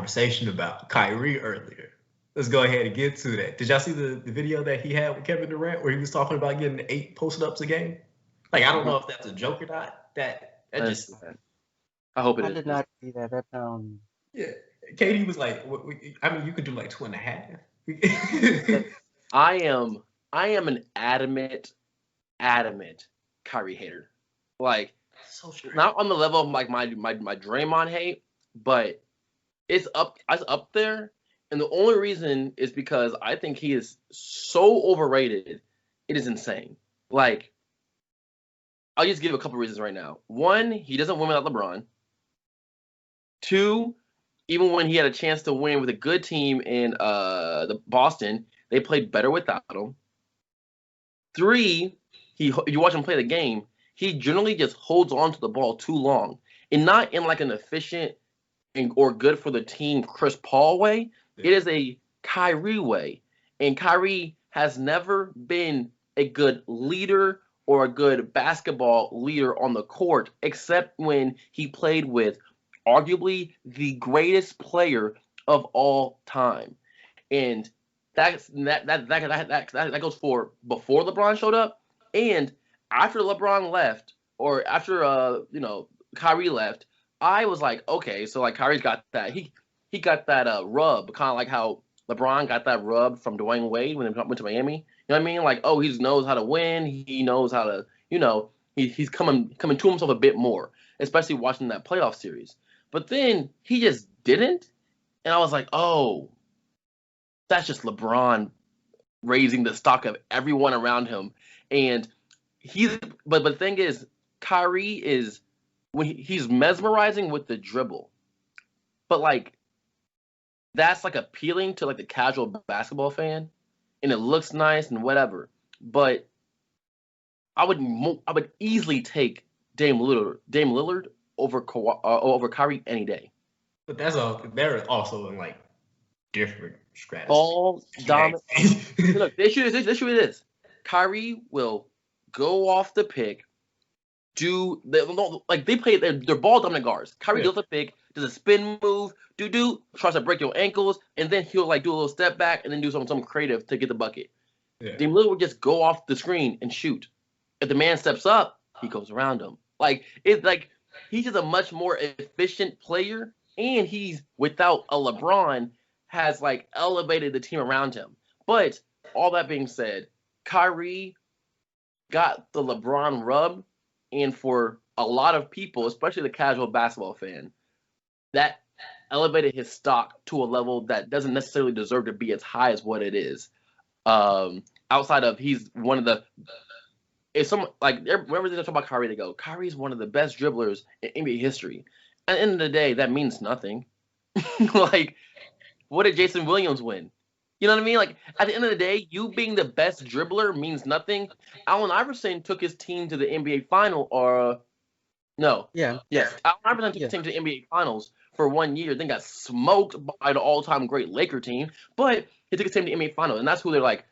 conversation about Kyrie earlier. Let's go ahead and get to that. Did y'all see the video that he had with Kevin Durant where he was talking about getting 8 post-ups a game? Like, I don't know if that's a joke or not. That just I hope it I is. did not see that. That sounds. yeah. Katie was like, I mean, you could do like 2.5. I am an adamant Kyrie hater. Like, so strange. not on the level of like my Draymond hate, but it's up there. And the only reason is because I think he is so overrated. It is insane. Like, I'll just give a couple reasons right now. One, he doesn't win without LeBron. Two, even when he had a chance to win with a good team in the Boston, they played better without him. Three, you watch him play the game, he generally just holds on to the ball too long, and not in like an efficient or good for the team Chris Paul way. Yeah. It is a Kyrie way, and Kyrie has never been a good leader or a good basketball leader on the court, except when he played with arguably the greatest player of all time. And that goes for before LeBron showed up and after LeBron left, or after Kyrie left. I was like, okay, so like Kyrie's got that. He got that rub, kind of like how LeBron got that rub from Dwayne Wade when he went to Miami. You know what I mean? Like, oh, he knows how to win. He knows how to, he's coming to himself a bit more, especially watching that playoff series. But then he just didn't, and I was like, oh, that's just LeBron raising the stock of everyone around him. And but the thing is, Kyrie is when he's mesmerizing with the dribble, but like that's like appealing to like the casual basketball fan, and it looks nice and whatever. But I would easily take Dame Lillard over Kyrie any day. But they're also in like different strategies. Ball dominant. Look, the issue is Kyrie will go off the pick. They play they're ball dominant guards. Kyrie goes the pick, does a spin move, tries to break your ankles, and then he'll like do a little step back and then do something creative to get the bucket. Yeah. Dame Lillard will just go off the screen and shoot. If the man steps up, he goes around him. Like it's like he's just a much more efficient player, and he's without a LeBron has like elevated the team around him. But all that being said, Kyrie got the LeBron rub. And for a lot of people, especially the casual basketball fan, that elevated his stock to a level that doesn't necessarily deserve to be as high as what it is. Outside of he's one of the – if someone – like whenever they talk about Kyrie, they go, Kyrie's one of the best dribblers in NBA history. At the end of the day, that means nothing. Like, what did Jason Williams win? You know what I mean? Like, at the end of the day, you being the best dribbler means nothing. Allen Iverson took his team to the NBA final, or no. Yeah. Allen Iverson took his team to the NBA finals for 1 year, then got smoked by the all-time great Laker team, but he took his team to the NBA finals, and that's who they're like,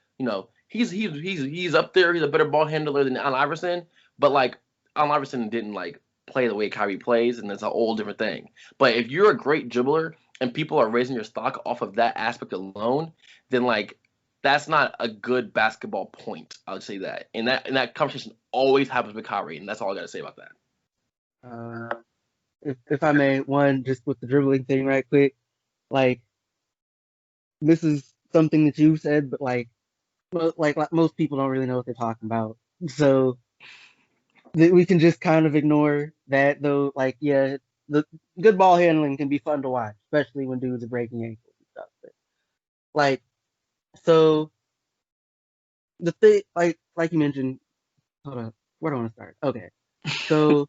he's up there. He's a better ball handler than Allen Iverson, but, like, Allen Iverson didn't, like, play the way Kyrie plays, and that's a whole different thing. But if you're a great dribbler and people are raising your stock off of that aspect alone, then like that's not a good basketball point. I would say that. And that conversation always happens with Kyrie, and that's all I gotta say about that. If I may, one just with the dribbling thing right quick, like this is something that you said, but like most people don't really know what they're talking about. So we can just kind of ignore that, though. Like, yeah, the good ball handling can be fun to watch, especially when dudes are breaking ankles and stuff. But, like, so the thing, like you mentioned, hold on, where do I want to start? Okay, so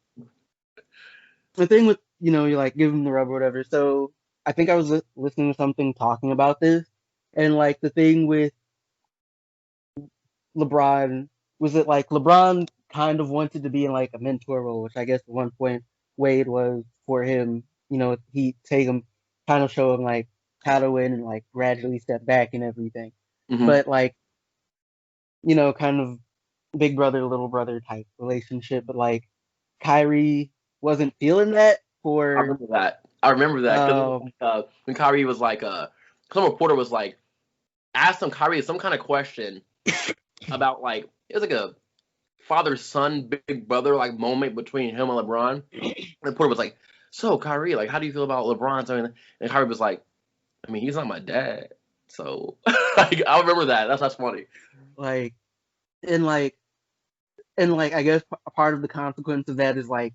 the thing with you like give him the rub or whatever. So I think I was listening to something talking about this, and like the thing with LeBron was that like LeBron kind of wanted to be in like a mentor role, which I guess at one point Wade was for him. He take him, kind of show him like how to win and like gradually step back and everything. Mm-hmm. But like, kind of big brother, little brother type relationship. But like Kyrie wasn't feeling that I remember that. I remember that because when Kyrie was like, some reporter was like, asked him Kyrie some kind of question about like it was like a father-son, big brother like moment between him and LeBron. And the reporter was like, "So Kyrie, like, how do you feel about LeBron?" And Kyrie was like, "I mean, he's not my dad." So like, I remember that. That's funny. Like, and like, I guess a part of the consequence of that is like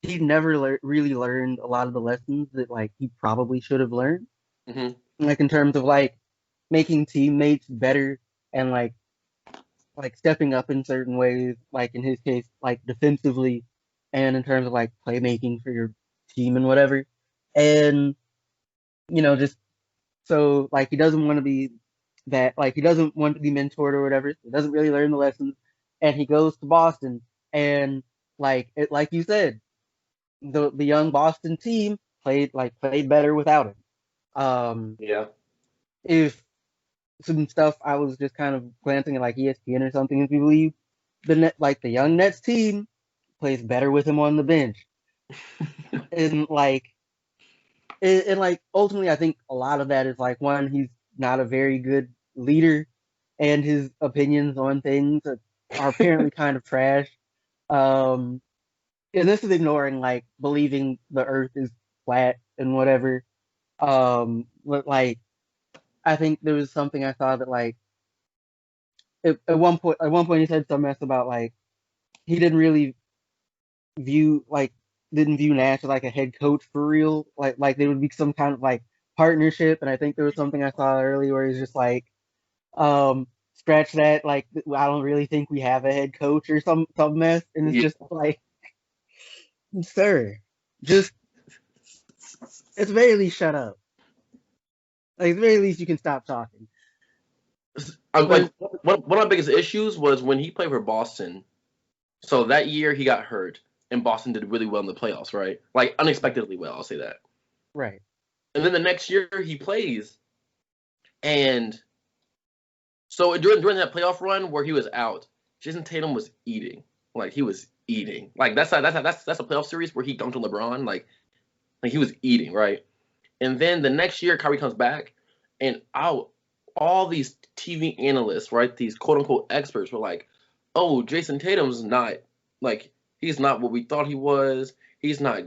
he never really learned a lot of the lessons that like he probably should have learned. Mm-hmm. Like in terms of like making teammates better and like stepping up in certain ways, like in his case, like defensively and in terms of like playmaking for your team and whatever. And just so like he doesn't want to be that like he doesn't want to be mentored or whatever. He doesn't really learn the lessons, and he goes to Boston and like you said, the young Boston team played better without him. Yeah. If some stuff I was just kind of glancing at like ESPN or something, if you believe the young Nets team plays better with him on the bench, and ultimately I think a lot of that is like one, he's not a very good leader, and his opinions on things are apparently kind of trash. And this is ignoring like believing the Earth is flat and whatever. But like I think there was something I saw that like at one point he said some mess about like he didn't really view didn't view Nash as like a head coach for real. Like there would be some kind of like partnership, and I think there was something I saw earlier where he's just like, scratch that, like I don't really think we have a head coach or some mess, and it's just like, sir, just at the very least shut up. Like at the very least you can stop talking. Like one of my biggest issues was when he played for Boston. So that year he got hurt, and Boston did really well in the playoffs, right? Like unexpectedly well, I'll say that. Right. And then the next year he plays, and so during that playoff run where he was out, Jason Tatum was eating. Like he was eating. Like that's a playoff series where he dunked on LeBron. Like he was eating, right? And then the next year Kyrie comes back, and all these TV analysts, right, these quote unquote experts were like, "Oh, Jason Tatum's not like he's not what we thought he was. He's not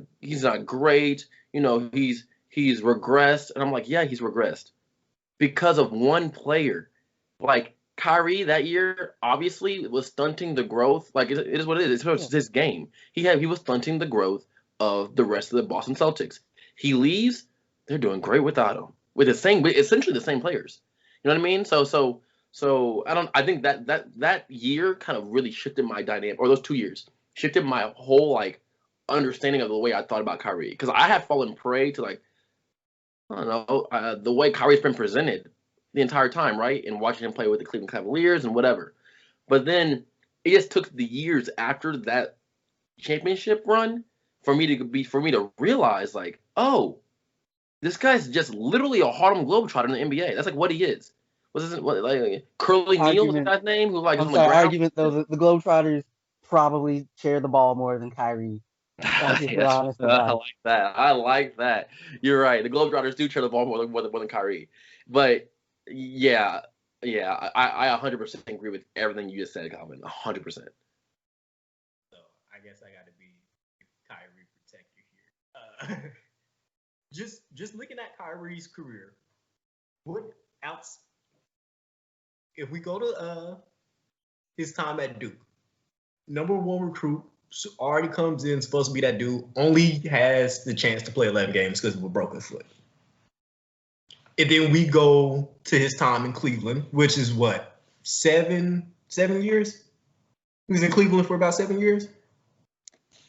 great. He's regressed." And I'm like, "Yeah, he's regressed because of one player." Like Kyrie that year obviously was stunting the growth. Like it is what it is. It's his game. He was stunting the growth of the rest of the Boston Celtics. He leaves, they're doing great without him. With essentially the same players. You know what I mean? So I think that year kind of really shifted my dynamic, or those 2 years shifted my whole like understanding of the way I thought about Kyrie, because I had fallen prey to like I don't know the way Kyrie's been presented the entire time, right? And watching him play with the Cleveland Cavaliers and whatever. But then it just took the years after that championship run for me to realize like, oh, this guy's just literally a Harlem Globetrotter in the NBA. That's like what he is. Curly Neal is the guy's name? Who like I'm sorry, argument though, the Globetrotters probably share the ball more than Kyrie. Honest about I like that. You're right. The Globetrotters do share the ball more than Kyrie. But yeah, I 100% agree with everything you just said, Calvin. 100%. So I guess I got to be Kyrie protector here. Just looking at Kyrie's career, if we go to his time at Duke, number one recruit already comes in, supposed to be that dude, only has the chance to play 11 games because of a broken foot. And then we go to his time in Cleveland, which is what, 7 years? He was in Cleveland for about 7 years.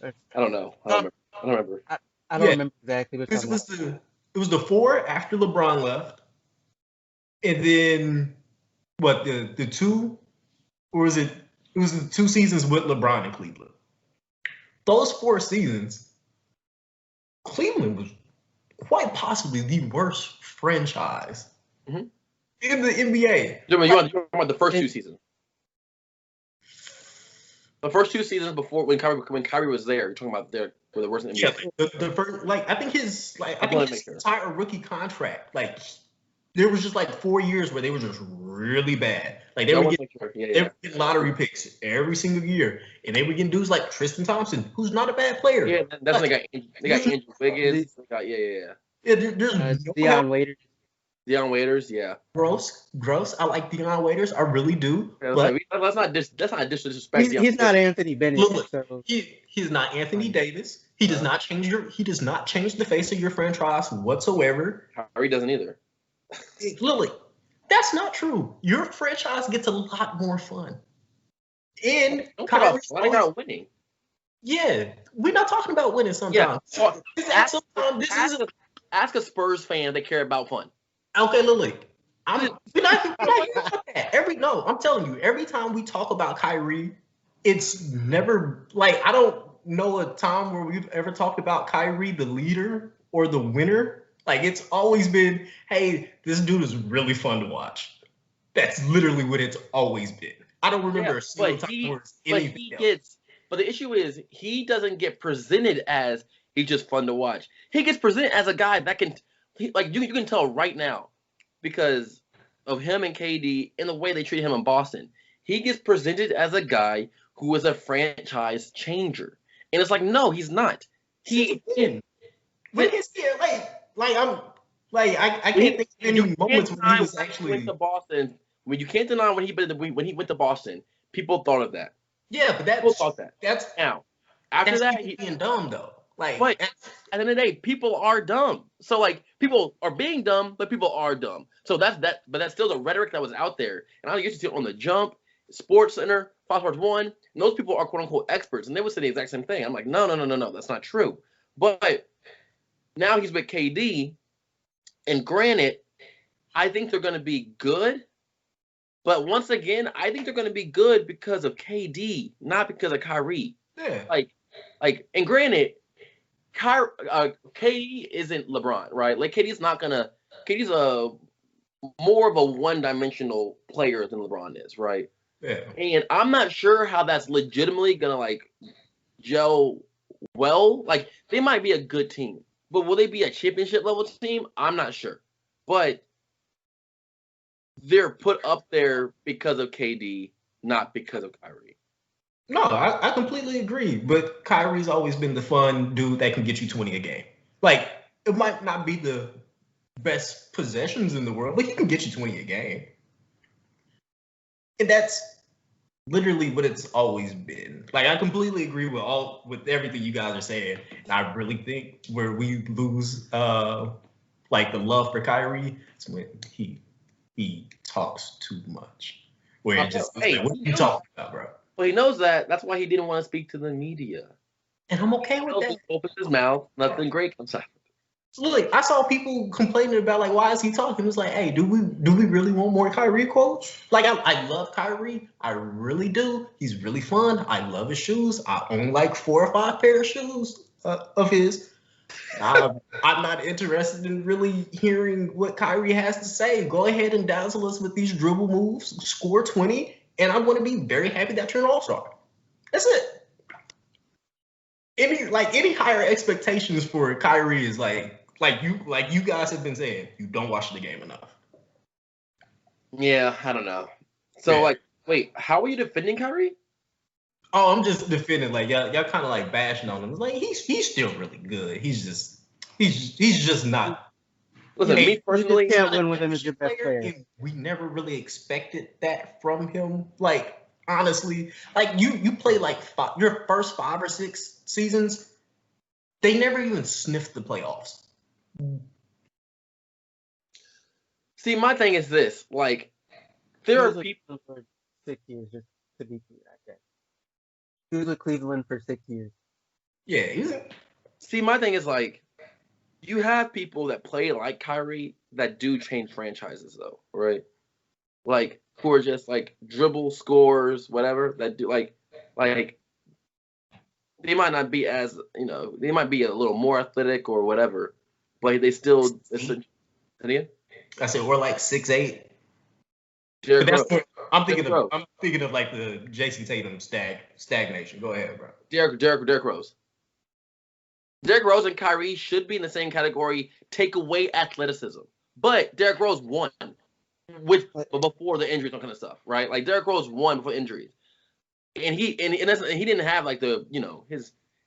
I don't know. I don't remember. I don't remember exactly. It was the 4 after LeBron left, and then what the 2, or was it? It was the 2 seasons with LeBron in Cleveland. Those 4 seasons, Cleveland was quite possibly the worst franchise in the NBA. You want the first 2 seasons? The first 2 seasons before when Kyrie was there, you're talking about for the worst in Yeah, NBA. the first, like I think his sure. entire rookie contract, like there was just like 4 years where they were just really bad. Like they were getting lottery picks every single year, and they were getting dudes like Tristan Thompson, who's not a bad player. Yeah, that's when they got Andrew Wiggins. Yeah, there's Dion Waiters. Dion Waiters, yeah. Gross. I like Dion Waiters, I really do. Yeah, but that's not disrespect. He's not Anthony Bennett. Look, so. he's not Anthony Davis. He does not change the face of your franchise whatsoever. Kyrie doesn't either. Lily, that's not true. Your franchise gets a lot more fun. And Kyrie's not winning. Yeah, we're not talking about winning sometimes. Yeah. Ask a Spurs fan that care about fun. Okay, Lily. We're not here about that. I'm telling you, every time we talk about Kyrie, it's never like I don't know a time where we've ever talked about Kyrie, the leader or the winner. Like it's always been, hey, this dude is really fun to watch. That's literally what it's always been. I don't remember a single time where it's anything else. But the issue is he doesn't get presented as he's just fun to watch. He gets presented as a guy that can, you can tell right now because of him and KD and the way they treat him in Boston. He gets presented as a guy who is a franchise changer, and it's like, no, he's not. When his I can't think of any moments when he was actually went to Boston. When you can't deny when he went to Boston, people thought of that. Yeah, but people thought that. That's now after that he's being dumb though. Like, but at the end of the day, people are dumb. So like people are being dumb, but people are dumb. So that's that. But that's still the rhetoric that was out there. And I used to see it on the Jump, Sports Center, Fox Sports 1. And those people are quote unquote experts, and they would say the exact same thing. I'm like, no, that's not true. But now he's with KD, and granted, I think they're going to be good. But once again, I think they're going to be good because of KD, not because of Kyrie. Yeah. Like, and granted, KD isn't LeBron, right? Like, KD's a more of a one-dimensional player than LeBron is, right? Yeah. And I'm not sure how that's legitimately going to, like, gel well. Like, they might be a good team. But will they be a championship-level team? I'm not sure. But they're put up there because of KD, not because of Kyrie. No, I completely agree. But Kyrie's always been the fun dude that can get you 20 a game. Like, it might not be the best possessions in the world, but he can get you 20 a game. And that's literally what it's always been. Like, I completely agree with everything you guys are saying. And I really think where we lose like the love for Kyrie is when he talks too much. Where it just what are you talking about, bro? Well, he knows that. That's why he didn't want to speak to the media. And I'm okay with that. He opens his mouth, nothing great comes out. Look, I saw people complaining about like, why is he talking? It's like, hey, do we really want more Kyrie quotes? Like, I love Kyrie, I really do. He's really fun. I love his shoes. I own like 4 or 5 pair of shoes of his. I'm not interested in really hearing what Kyrie has to say. Go ahead and dazzle us with these dribble moves, score 20, and I'm going to be very happy that you're an all-star. That's it. Any higher expectations for Kyrie is like you guys have been saying, you don't watch the game enough. Yeah, I don't know. So wait, how are you defending Kyrie? Oh, I'm just defending like y'all kind of like bashing on him. It's like he's still really good. He's just not. Listen, me personally, can't win with him as your best player. We never really expected that from him. Like honestly, like you play like your first 5 or 6 seasons, they never even sniffed the playoffs. See, my thing is this: like, there are people for 6 years, just to be clear. He was with Cleveland for 6 years. Yeah. See, my thing is like, you have people that play like Kyrie that do change franchises, though, right? Like, who are just like dribble scores, whatever. That do like they might not be as they might be a little more athletic or whatever, but they still. I said we're like 6'8". I'm thinking of like the Jason Tatum stagnation. Go ahead, bro. Derrick Rose. Derrick Rose and Kyrie should be in the same category. Take away athleticism, but Derrick Rose won but before the injuries and kind of stuff, right? Like Derrick Rose won before injuries, and he didn't have like the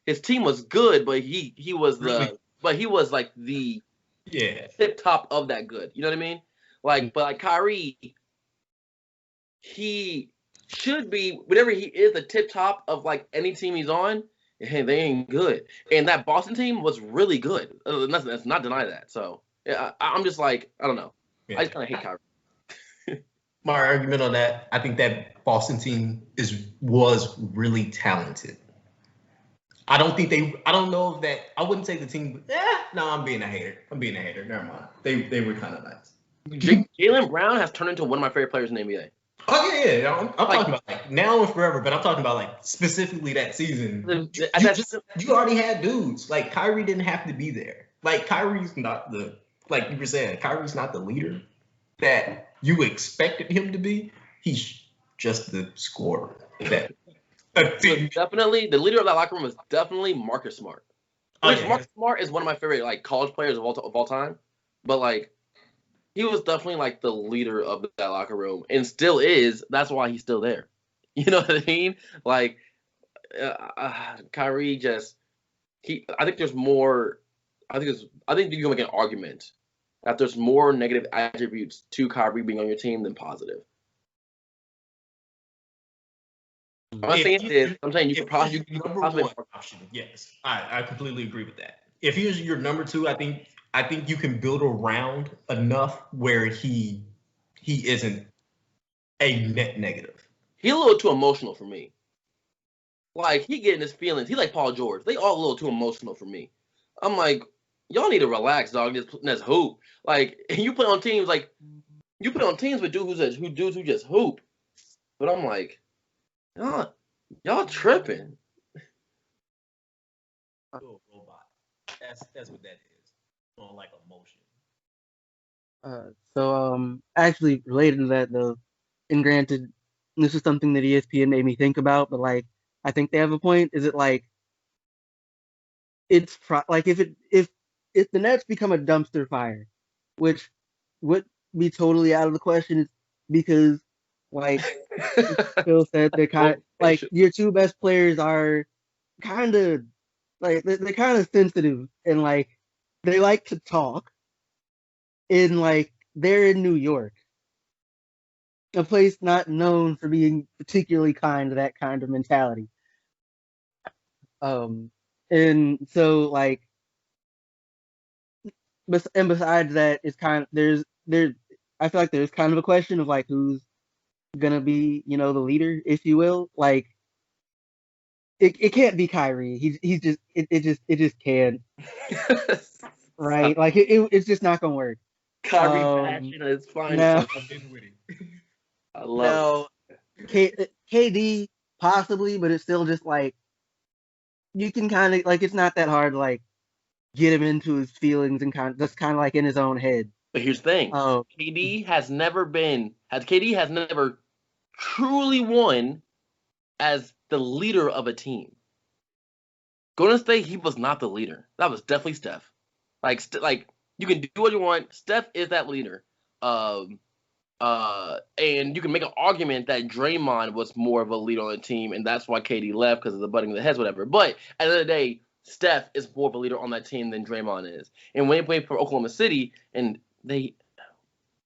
his team was good, but he was like the tip top of that good. You know what I mean? Like, but like Kyrie, he should be whatever he is, the tip top of like any team he's on. And they ain't good. And that Boston team was really good. Let's not deny that. So yeah, I'm just like, I don't know. Yeah. I just kind of hate Kyrie. My argument on that, I think that Boston team was really talented. I don't know if that, I wouldn't say the team, no, I'm being a hater. Never mind. They were kind of nice. Jaylen Brown has turned into one of my favorite players in the NBA. Oh yeah. I'm talking about like now and forever, but I'm talking about like specifically that season. You already had dudes. Like Kyrie didn't have to be there. Like Kyrie's not like you were saying, Kyrie's not the leader that you expected him to be. He's just the scorer. Definitely, the leader of that locker room is definitely Marcus Smart. Marcus Smart is one of my favorite like college players of all time. But like, he was definitely like the leader of that locker room, and still is. That's why he's still there. You know what I mean? Like, Kyrie I think there's more. I think you can make an argument that there's more negative attributes to Kyrie being on your team than positive. I'm saying you could probably number one option. Yes, I completely agree with that. If he was your number two, I think you can build around enough where he isn't a net negative. He's a little too emotional for me. Like he getting his feelings. He like Paul George. They all a little too emotional for me. I'm like, y'all need to relax, dog. That's hoop. Like you play on teams with dudes who just hoop. But I'm like, y'all tripping. Robot. That's what that is. On like emotion. So actually related to that though, and granted, this is something that ESPN made me think about, but like I think they have a point. Is it like like if the Nets become a dumpster fire, which would be totally out of the question, because like Phil said, they're kind of like your two best players are kind of like they're kind of sensitive and like they like to talk, and like they're in New York, a place not known for being particularly kind to that kind of mentality. And so like, and besides that, it's kind of there's I feel like there's kind of a question of like who's gonna be, the leader, if you will. Like it can't be Kyrie. He's just it just can't. Right? Like it's just not gonna work. Kyrie passion is fine. No, I love it. KD possibly, but it's still just like you can kind of like it's not that hard to like get him into his feelings and just kind of like in his own head. But here's the thing: KD has never truly won as the leader of a team. Golden State, he was not the leader. That was definitely Steph. Like you can do what you want. Steph is that leader. And you can make an argument that Draymond was more of a leader on the team, and that's why KD left because of the butting of the heads, whatever. But at the end of the day, Steph is more of a leader on that team than Draymond is. And when they played for Oklahoma City, and they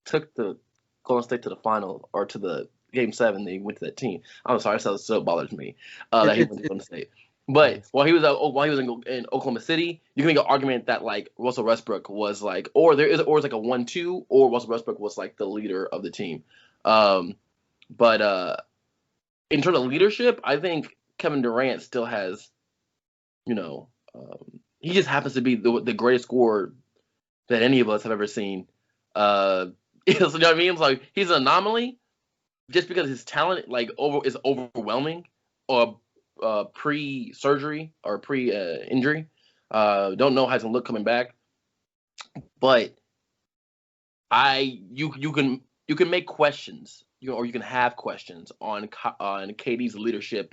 took the Golden State to the final or to the Game 7, they went to that team. I'm sorry, that so bothers me that he went to Golden State. But while he was in Oklahoma City, you can make an argument that like Russell Westbrook was like, or it's like a 1-2, or Russell Westbrook was like the leader of the team. But in terms of leadership, I think Kevin Durant still has, he just happens to be the greatest scorer that any of us have ever seen. You know what I mean? It's like he's an anomaly just because his talent is overwhelming, or pre-surgery or pre-injury. Don't know how it's gonna look coming back, but you can make questions, or you can have questions on KD's leadership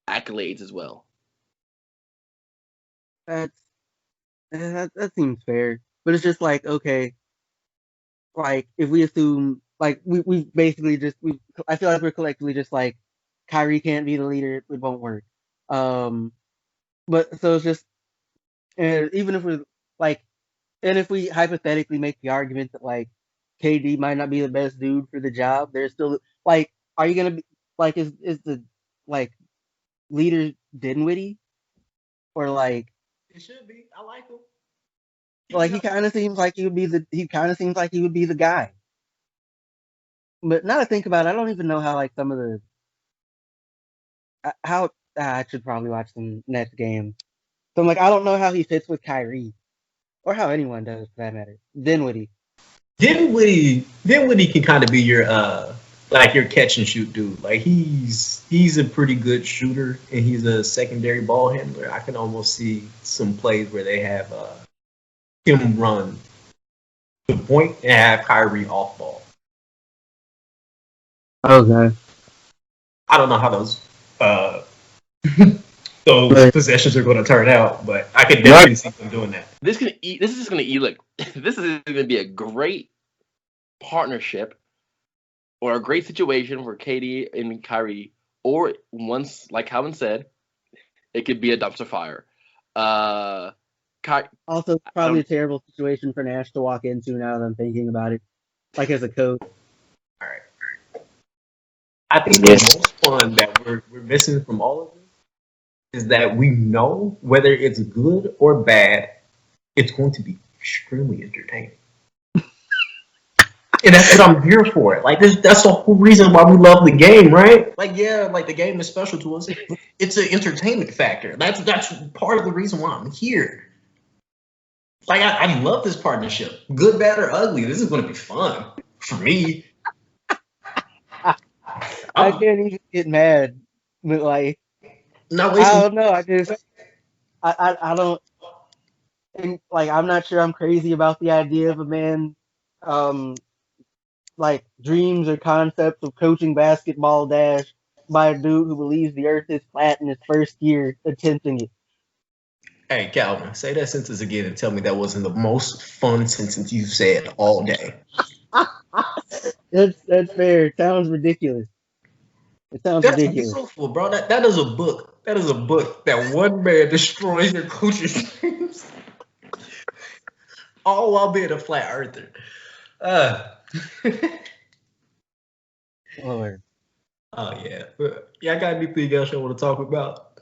accolades as well. That's That seems fair. But it's just like, okay, like if we assume like we basically just we I feel like we're collectively just like Kyrie can't be the leader, it won't work. Um, but so it's just even if we're like, and if we hypothetically make the argument that like KD might not be the best dude for the job, there's still like, are you gonna be like is the like leader Dinwiddie or It should be. I like him. like he kind of seems like he kind of seems like he would be the guy. But now to think about it, I don't even know how like some of the how I should probably watch some next game. So I'm like, I don't know how he fits with Kyrie or how anyone does for that matter. Dinwiddie. Dinwiddie can kind of be your like your catch and shoot dude. Like he's a pretty good shooter and he's a secondary ball handler. I can almost see some plays where they have him run the point and have Kyrie off ball. Okay. I don't know how uh, those possessions are going to turn out, but I could definitely see them doing that. This is just gonna eat. Look, this is gonna be a great partnership or a great situation for KD and Kyrie. Or once, like Calvin said, it could be a dumpster fire. Also, probably a terrible situation for Nash to walk into now that I'm thinking about it. Like as a coach. All right. I think the most fun that we're missing from all of this is that we know whether it's good or bad, it's going to be extremely entertaining. And that's what I'm here for. Like that's the whole reason why we love the game, right? Like yeah, like the game is special to us. It's an entertainment factor. That's part of the reason why I'm here. Like I love this partnership, good, bad, or ugly. This is going to be fun for me. I can't even get mad, but like I don't know. I don't think like I'm not sure I'm crazy about the idea of a man, like dreams or concepts of coaching basketball dash by a dude who believes the earth is flat in his first year attempting it. Hey, Calvin, say that sentence again and tell me that wasn't the most fun sentence you've said all day. That's fair. It sounds ridiculous. It sounds That's ridiculous. beautiful, bro. That is a book. That is a book that one man destroys your coach's dreams. All while being a flat earther. Lord. Oh yeah. Yeah, I got anything else I want to talk about?